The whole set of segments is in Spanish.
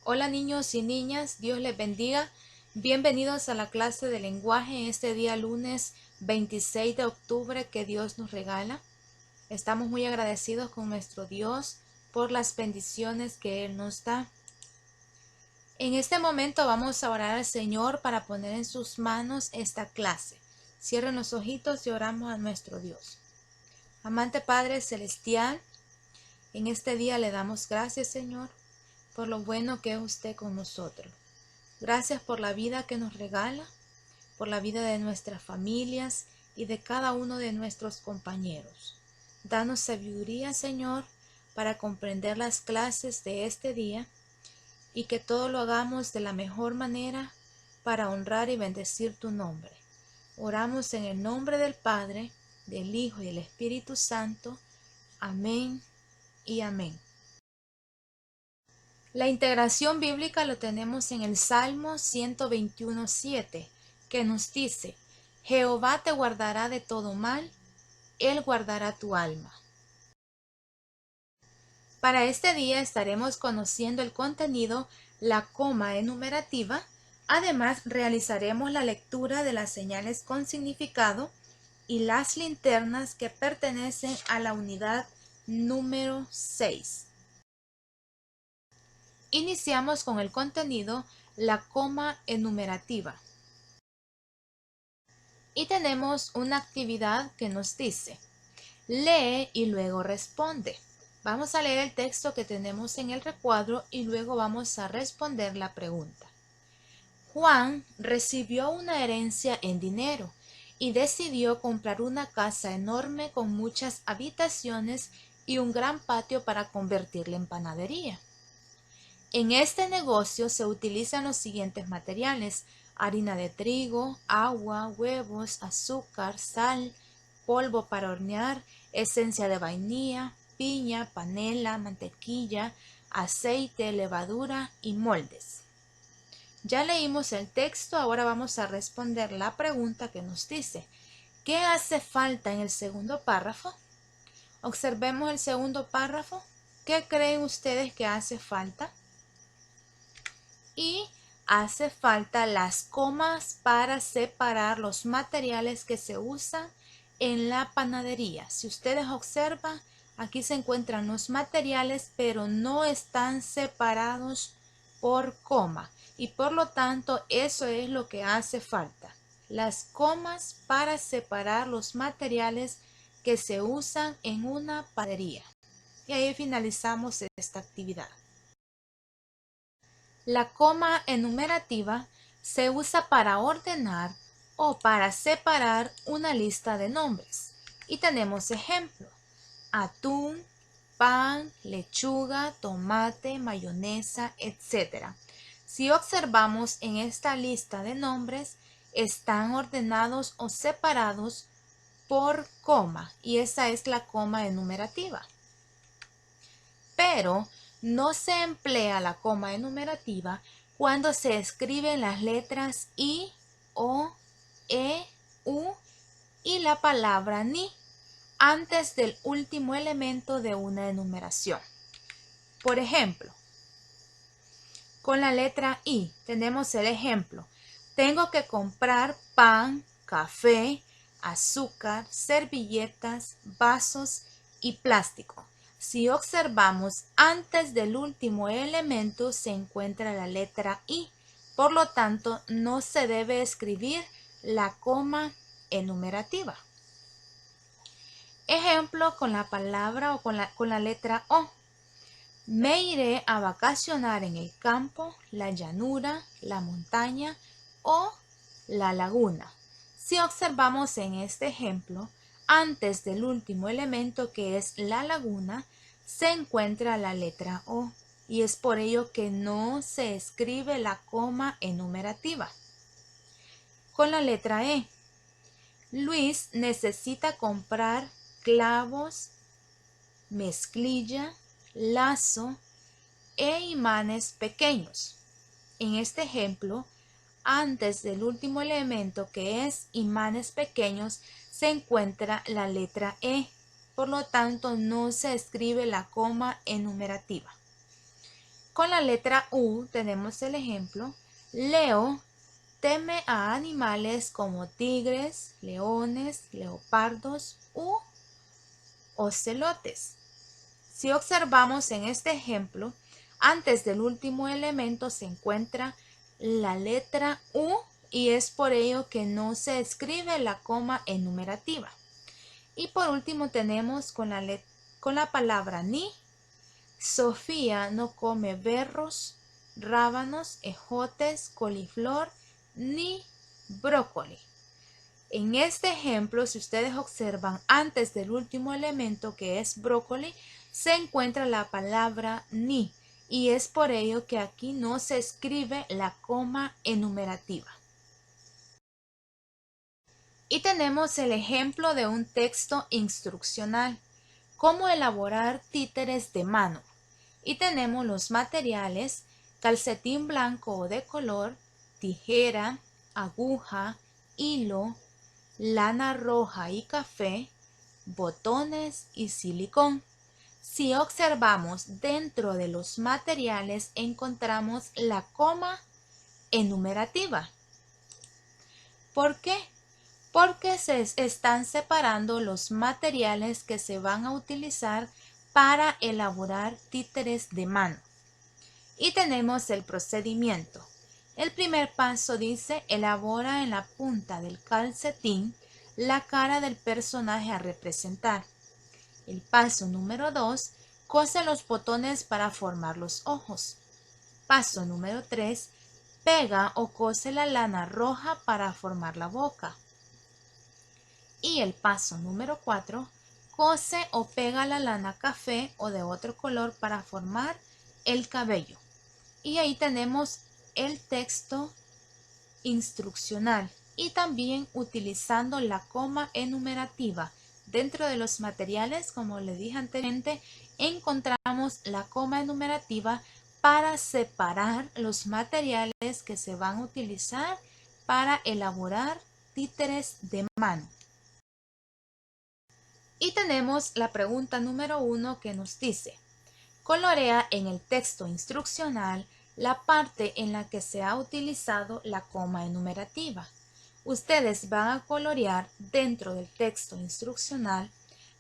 Hola niños y niñas, Dios les bendiga. Bienvenidos a la clase de lenguaje en este día lunes 26 de octubre que Dios nos regala. Estamos muy agradecidos con nuestro Dios por las bendiciones que Él nos da. En este momento vamos a orar al Señor para poner en sus manos esta clase. Cierren los ojitos y oramos a nuestro Dios. Amante Padre Celestial, en este día le damos gracias, Señor, por lo bueno que es usted con nosotros. Gracias por la vida que nos regala, por la vida de nuestras familias y de cada uno de nuestros compañeros. Danos sabiduría, Señor, para comprender las clases de este día y que todo lo hagamos de la mejor manera para honrar y bendecir tu nombre. Oramos en el nombre del Padre, del Hijo y del Espíritu Santo. Amén y amén. La integración bíblica lo tenemos en el Salmo 121:7, que nos dice: Jehová te guardará de todo mal, Él guardará tu alma. Para este día estaremos conociendo el contenido, la coma enumerativa. Además, realizaremos la lectura de las señales con significado y las linternas que pertenecen a la unidad número 6. Iniciamos con el contenido, la coma enumerativa. Y tenemos una actividad que nos dice: lee y luego responde. Vamos a leer el texto que tenemos en el recuadro y luego vamos a responder la pregunta. Juan recibió una herencia en dinero y decidió comprar una casa enorme con muchas habitaciones y un gran patio para convertirla en panadería. En este negocio se utilizan los siguientes materiales: harina de trigo, agua, huevos, azúcar, sal, polvo para hornear, esencia de vainilla, piña, panela, mantequilla, aceite, levadura y moldes. Ya leímos el texto, ahora vamos a responder la pregunta que nos dice: ¿qué hace falta en el segundo párrafo? Observemos el segundo párrafo. ¿Qué creen ustedes que hace falta? Y hace falta las comas para separar los materiales que se usan en la panadería. Si ustedes observan, aquí se encuentran los materiales, pero no están separados por coma. Y por lo tanto, eso es lo que hace falta: las comas para separar los materiales que se usan en una panadería. Y ahí finalizamos esta actividad. La coma enumerativa se usa para ordenar o para separar una lista de nombres. Y tenemos ejemplo: atún, pan, lechuga, tomate, mayonesa, etc. Si observamos en esta lista de nombres, están ordenados o separados por coma, y esa es la coma enumerativa. Pero no se emplea la coma enumerativa cuando se escriben las letras I, O, E, U y la palabra ni antes del último elemento de una enumeración. Por ejemplo, con la letra I tenemos el ejemplo: tengo que comprar pan, café, azúcar, servilletas, vasos y plástico. Si observamos, antes del último elemento se encuentra la letra I, por lo tanto no se debe escribir la coma enumerativa. Ejemplo con la palabra o con la letra O: me iré a vacacionar en el campo, la llanura, la montaña o la laguna. Si observamos en este ejemplo, antes del último elemento, que es la laguna, se encuentra la letra O, y es por ello que no se escribe la coma enumerativa. Con la letra E: Luis necesita comprar clavos, mezclilla, lazo e imanes pequeños. En este ejemplo, antes del último elemento, que es imanes pequeños, se encuentra la letra E. Por lo tanto, no se escribe la coma enumerativa. Con la letra U tenemos el ejemplo: Leo teme a animales como tigres, leones, leopardos u ocelotes. Si observamos en este ejemplo, antes del último elemento se encuentra la letra U y es por ello que no se escribe la coma enumerativa. Y por último tenemos con la palabra ni: Sofía no come berros, rábanos, ejotes, coliflor ni brócoli. En este ejemplo, si ustedes observan, antes del último elemento, que es brócoli, se encuentra la palabra ni, y es por ello que aquí no se escribe la coma enumerativa. Y tenemos el ejemplo de un texto instruccional: cómo elaborar títeres de mano. Y tenemos los materiales: calcetín blanco o de color, tijera, aguja, hilo, lana roja y café, botones y silicón. Si observamos, dentro de los materiales encontramos la coma enumerativa. ¿Por qué? Porque se están separando los materiales que se van a utilizar para elaborar títeres de mano. Y tenemos el procedimiento. El primer paso dice: elabora en la punta del calcetín la cara del personaje a representar. El paso número 2, cose los botones para formar los ojos. Paso número 3, pega o cose la lana roja para formar la boca. Y el paso número 4, cose o pega la lana café o de otro color para formar el cabello. Y ahí tenemos el texto instruccional, y también utilizando la coma enumerativa. Dentro de los materiales, como le dije anteriormente, encontramos la coma enumerativa para separar los materiales que se van a utilizar para elaborar títeres de mano. Y tenemos la pregunta número 1 que nos dice: colorea en el texto instruccional la parte en la que se ha utilizado la coma enumerativa. Ustedes van a colorear dentro del texto instruccional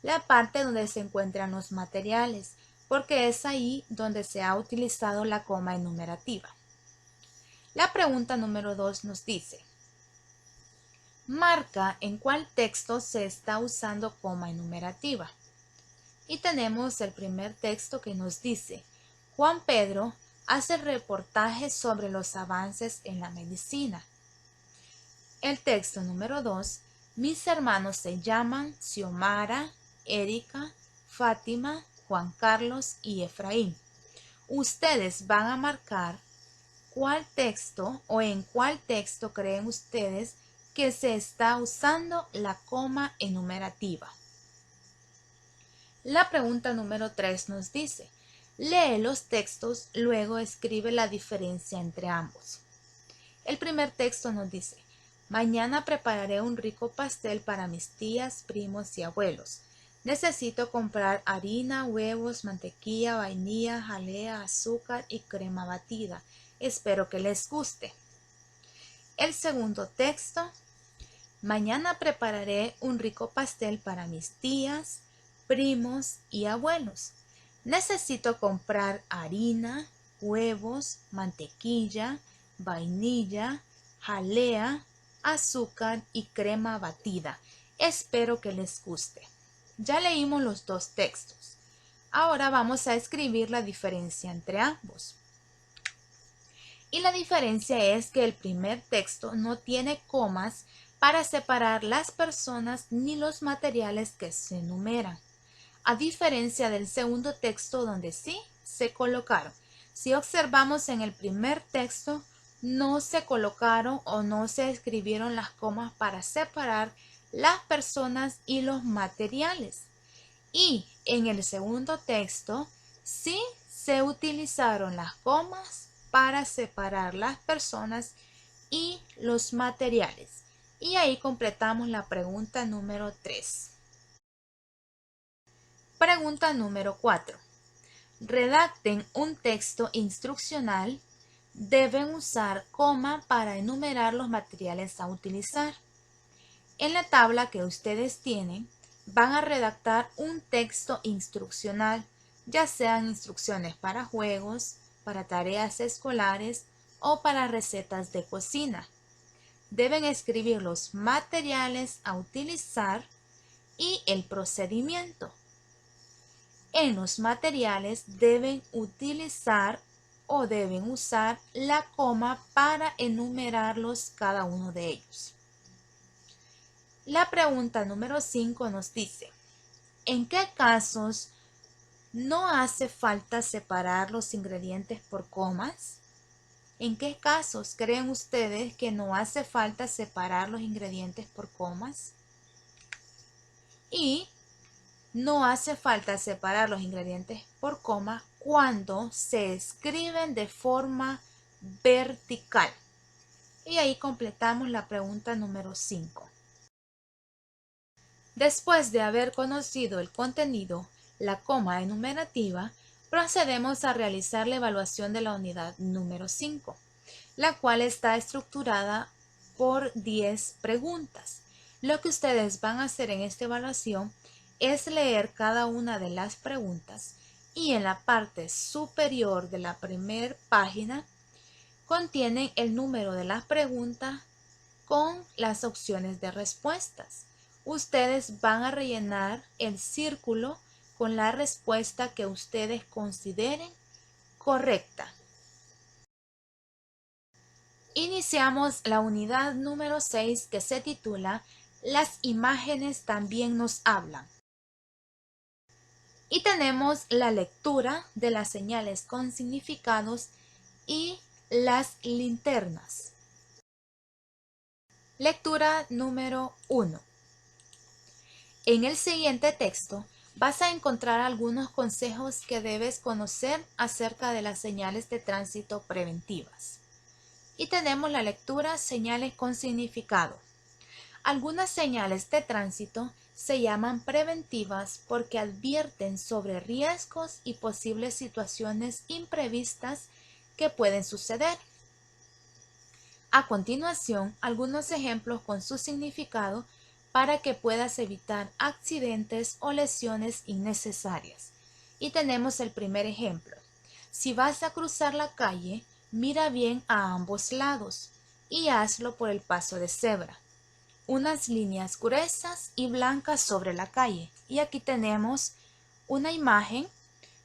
la parte donde se encuentran los materiales, porque es ahí donde se ha utilizado la coma enumerativa. La pregunta número 2 nos dice: marca en cuál texto se está usando coma enumerativa. Y tenemos el primer texto que nos dice: Juan Pedro hace reportajes sobre los avances en la medicina. El texto número 2: mis hermanos se llaman Xiomara, Erika, Fátima, Juan Carlos y Efraín. Ustedes van a marcar cuál texto o en cuál texto creen ustedes que se está usando la coma enumerativa. La pregunta número 3 nos dice: lee los textos, luego escribe la diferencia entre ambos. El primer texto nos dice: mañana prepararé un rico pastel para mis tías, primos y abuelos. Necesito comprar harina, huevos, mantequilla, vainilla, jalea, azúcar y crema batida. Espero que les guste. El segundo texto: mañana prepararé un rico pastel para mis tías, primos y abuelos. Necesito comprar harina, huevos, mantequilla, vainilla, jalea, azúcar y crema batida. Espero que les guste. Ya leímos los dos textos. Ahora vamos a escribir la diferencia entre ambos. Y la diferencia es que el primer texto no tiene comas para separar las personas ni los materiales que se enumeran, a diferencia del segundo texto donde sí se colocaron. Si observamos, en el primer texto no se colocaron o no se escribieron las comas para separar las personas y los materiales. Y en el segundo texto sí se utilizaron las comas para separar las personas y los materiales. Y ahí completamos la pregunta número 3. Pregunta número 4. redacten un texto instruccional, deben usar coma para enumerar los materiales a utilizar. En la tabla que ustedes tienen, van a redactar un texto instruccional, ya sean instrucciones para juegos, para tareas escolares o para recetas de cocina. Deben escribir los materiales a utilizar y el procedimiento. En los materiales deben utilizar o deben usar la coma para enumerarlos cada uno de ellos. La pregunta número 5 nos dice, ¿en qué casos no hace falta separar los ingredientes por comas? ¿En qué casos creen ustedes que no hace falta separar los ingredientes por comas? Y no hace falta separar los ingredientes por coma cuando se escriben de forma vertical. Y ahí completamos la pregunta número 5. Después de haber conocido el contenido, la coma enumerativa, procedemos a realizar la evaluación de la unidad número 5, la cual está estructurada por 10 preguntas. Lo que ustedes van a hacer en esta evaluación es leer cada una de las preguntas y en la parte superior de la primera página contienen el número de las preguntas con las opciones de respuestas. Ustedes van a rellenar el círculo con la respuesta que ustedes consideren correcta. Iniciamos la unidad número 6 que se titula Las imágenes también nos hablan. Y tenemos la lectura de las señales con significados y las linternas. Lectura número 1. En el siguiente texto vas a encontrar algunos consejos que debes conocer acerca de las señales de tránsito preventivas. Y tenemos la lectura señales con significado. Algunas señales de tránsito se llaman preventivas porque advierten sobre riesgos y posibles situaciones imprevistas que pueden suceder. A continuación, algunos ejemplos con su significado para que puedas evitar accidentes o lesiones innecesarias. Y tenemos el primer ejemplo. Si vas a cruzar la calle, mira bien a ambos lados y hazlo por el paso de cebra. Unas líneas gruesas y blancas sobre la calle. Y aquí tenemos una imagen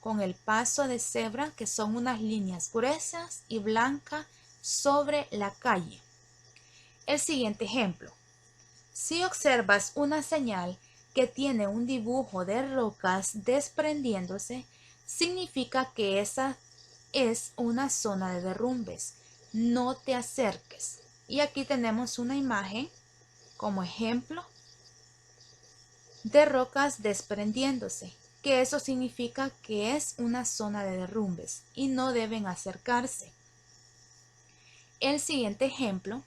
con el paso de cebra que son unas líneas gruesas y blancas sobre la calle. El siguiente ejemplo. Si observas una señal que tiene un dibujo de rocas desprendiéndose, significa que esa es una zona de derrumbes. No te acerques. Y aquí tenemos una imagen como ejemplo de rocas desprendiéndose, que eso significa que es una zona de derrumbes y no deben acercarse. El siguiente ejemplo.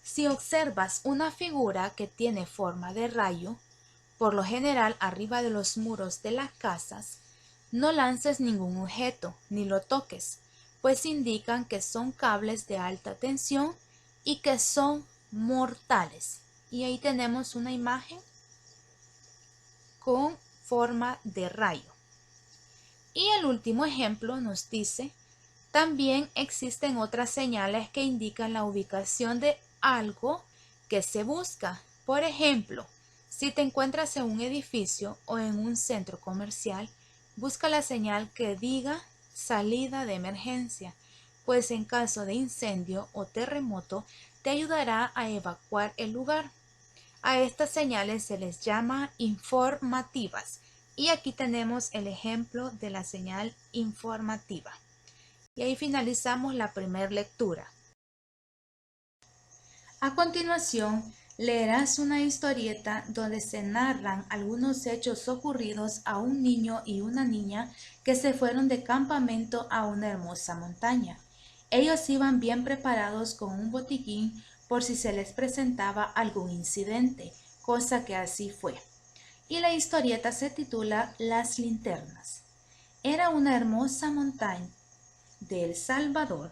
Si observas una figura que tiene forma de rayo, por lo general arriba de los muros de las casas, no lances ningún objeto ni lo toques, pues indican que son cables de alta tensión y que son mortales. Y ahí tenemos una imagen con forma de rayo. Y el último ejemplo nos dice, también existen otras señales que indican la ubicación de algo que se busca. Por ejemplo, si te encuentras en un edificio o en un centro comercial, busca la señal que diga salida de emergencia, pues en caso de incendio o terremoto te ayudará a evacuar el lugar. A estas señales se les llama informativas y aquí tenemos el ejemplo de la señal informativa. Y ahí finalizamos la primera lectura. A continuación, leerás una historieta donde se narran algunos hechos ocurridos a un niño y una niña que se fueron de campamento a una hermosa montaña. Ellos iban bien preparados con un botiquín por si se les presentaba algún incidente, cosa que así fue. Y la historieta se titula Las linternas. Era una hermosa montaña de El Salvador,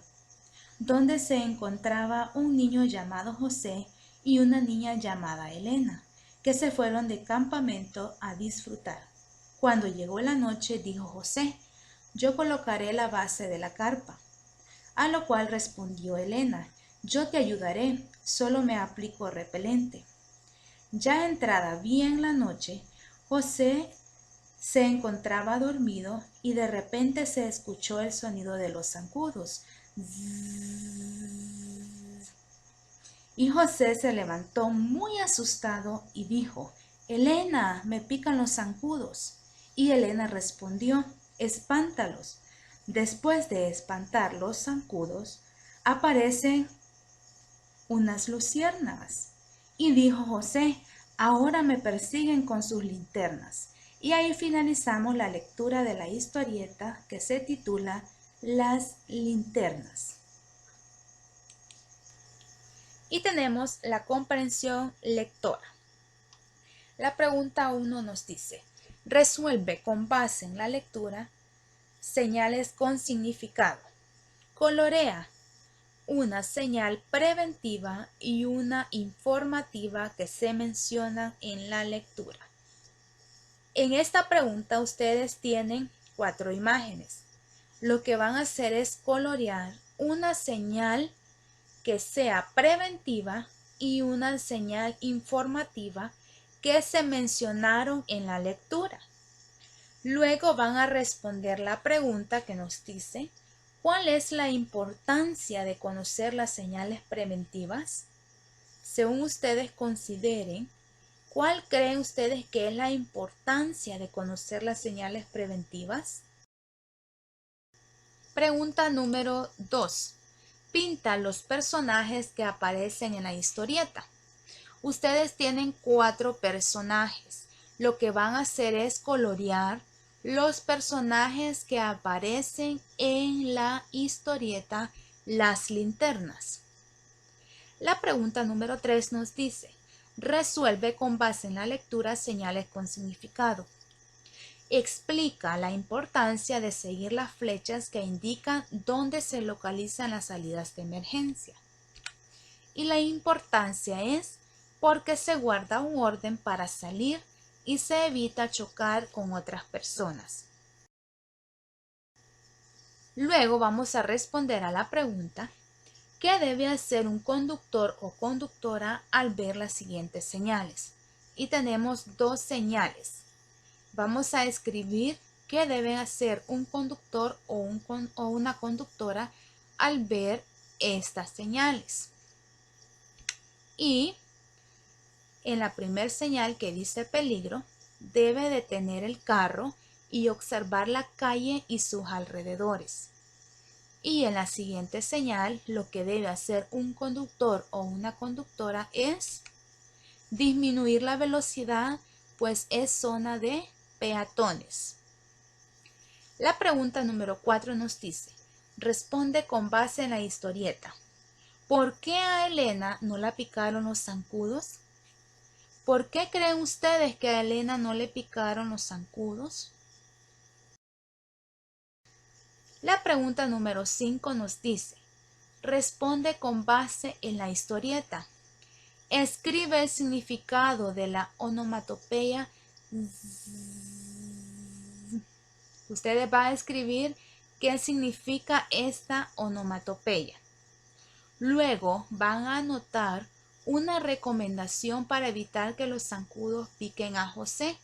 donde se encontraba un niño llamado José y una niña llamada Elena, que se fueron de campamento a disfrutar. Cuando llegó la noche, dijo José: yo colocaré la base de la carpa. A lo cual respondió Elena: yo te ayudaré, solo me aplico repelente. Ya entrada bien la noche, José se encontraba dormido y de repente se escuchó el sonido de los zancudos. Y José se levantó muy asustado y dijo: Elena, me pican los zancudos. Y Elena respondió: espántalos. Después de espantar los zancudos, aparecen unas luciérnagas. Y dijo José: ahora me persiguen con sus linternas. Y ahí finalizamos la lectura de la historieta que se titula Las linternas. Y tenemos la comprensión lectora. La pregunta 1 nos dice: resuelve con base en la lectura señales con significado. Colorea una señal preventiva y una informativa que se mencionan en la lectura. En esta pregunta ustedes tienen 4 imágenes. Lo que van a hacer es colorear una señal que sea preventiva y una señal informativa que se mencionaron en la lectura. Luego van a responder la pregunta que nos dice: ¿cuál es la importancia de conocer las señales preventivas? Según ustedes consideren, ¿cuál creen ustedes que es la importancia de conocer las señales preventivas? Pregunta número 2. Pinta los personajes que aparecen en la historieta. Ustedes tienen 4 personajes. Lo que van a hacer es colorear los personajes que aparecen en la historieta Las linternas. La pregunta número 3 nos dice: resuelve con base en la lectura señales con significado. Explica la importancia de seguir las flechas que indican dónde se localizan las salidas de emergencia. Y la importancia es porque se guarda un orden para salir y se evita chocar con otras personas. Luego vamos a responder a la pregunta: ¿qué debe hacer un conductor o conductora al ver las siguientes señales? Y tenemos 2 señales. Vamos a escribir qué debe hacer un conductor o una conductora al ver estas señales. Y en la primera señal que dice peligro, debe detener el carro y observar la calle y sus alrededores. Y en la siguiente señal, lo que debe hacer un conductor o una conductora es disminuir la velocidad, pues es zona de peatones. La pregunta número 4 nos dice: responde con base en la historieta. ¿Por qué a Elena no la picaron los zancudos? ¿Por qué creen ustedes que a Elena no le picaron los zancudos? La pregunta número 5 nos dice: responde con base en la historieta. Escribe el significado de la onomatopeya. Ustedes van a escribir qué significa esta onomatopeya. Luego van a anotar una recomendación para evitar que los zancudos piquen a José.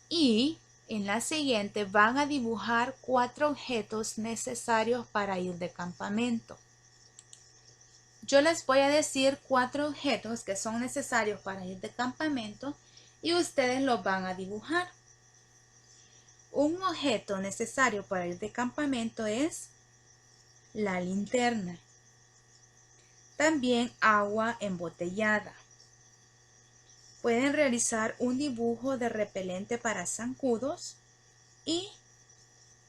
Y en la siguiente van a dibujar 4 objetos necesarios para ir de campamento. Yo les voy a decir 4 objetos que son necesarios para ir de campamento y ustedes los van a dibujar. Un objeto necesario para ir de campamento es la linterna. También agua embotellada. Pueden realizar un dibujo de repelente para zancudos y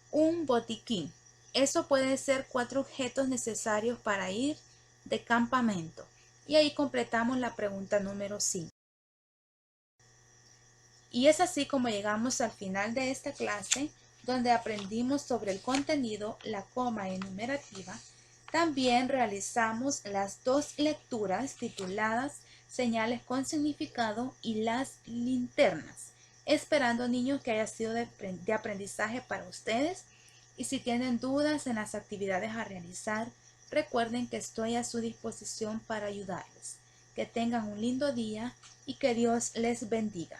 un botiquín. Eso pueden ser 4 objetos necesarios para ir de campamento. Y ahí completamos la pregunta número 5. Y es así como llegamos al final de esta clase, donde aprendimos sobre el contenido, la coma enumerativa. También realizamos las dos lecturas tituladas Señales con significado y las linternas, esperando, niños, que haya sido de aprendizaje para ustedes. Y si tienen dudas en las actividades a realizar, recuerden que estoy a su disposición para ayudarles. Que tengan un lindo día y que Dios les bendiga.